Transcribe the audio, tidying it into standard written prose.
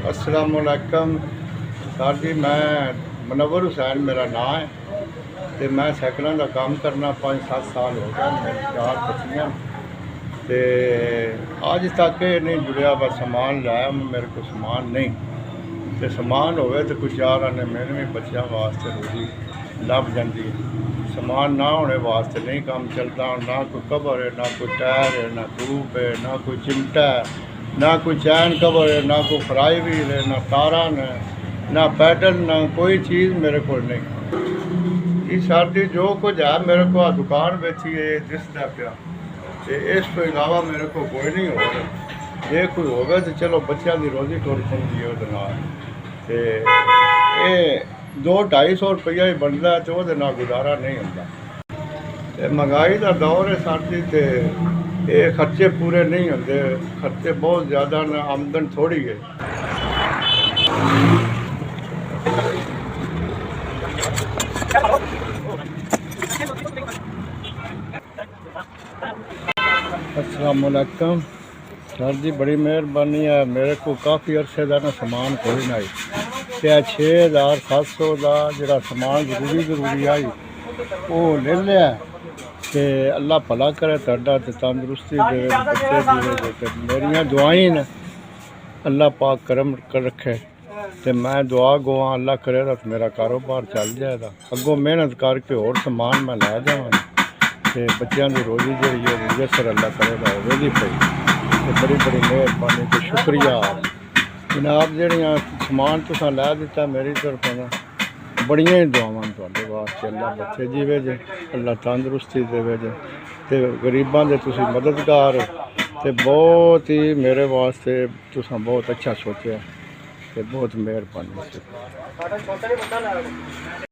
अस्सलाम वालेकुम सर जी। मैं मुनव्वर हुसैन मेरा नाम है तो मैं साइकिलों का काम करना 5-7 साल हो गए। मेरी 4 बच्चियां तो अज तक ये नहीं जुड़िया। बस समान लाया मेरे को समान नहीं तो समान होवे तो कुछ यार ने मैंने भी बच्चों वास्ते रोजी लभ जाती है। समान ना होने वास्ते नहीं काम चलता। ना कोई कवर है, ना कोई टायर है, ना ट्यूब है, ना कोई चिमटा है, ना कोई चैन कवर है, ना कोई फ्राई व्हील है, ना तारा ने, ना पैडल, ना कोई चीज़ मेरे को नहीं। इस सर्दी जो कुछ है मेरे को दुकान बेची है दिसदा पिया ते इस तो इलावा मेरे को कोई नहीं हो रहा। जे कोई होगा तो चलो बच्चों की रोजी टुर पौंदी है उहदे नाल ते ये 200-250 रुपया ही बनता है तो वो गुजारा नहीं होता। ते महंगाई का दौर है सर्दी ते ये खर्चे पूरे नहीं होंगे। खर्चे बहुत ज़्यादा न, आमदन थोड़ी है। अस्सलाम वालेकुम सर जी, बड़ी मेहरबानी है। मेरे को काफ़ी अरसे का ना समान कोई ना आई तो 6700 का जो समान जरूरी आई वो ले लिया ते अल्लाह भला करे तुहाडा ते तंदुरुस्ती दे बच्चे दे। मेरिया दुआई न अल्लाह पाक करम कर रखे ते मैं दुआ गुआ अल्लाह करेगा तो मेरा कारोबार चल जाएगा। अगों मेहनत करके और समान मैं लै जावां ते बच्चों की रोजी जी है मुयसर अल्लाह करेगा होगी पई। बड़ी बड़ी मेहरबानी तो शुक्रिया जनाब। जड़ियाँ समान तुसां लै दिता मेरी तरफों बड़िया ही दुआवां तुहाडे वास्ते। अल्लाह बच्चे जीवे जे, अल्लाह तंदुरुस्ती देवे जे ते गरीबां दे तुसीं मददगार ते बहुत ही मेरे वास्ते तुसां बहुत अच्छा सोचा ते बहुत मेहरबानी।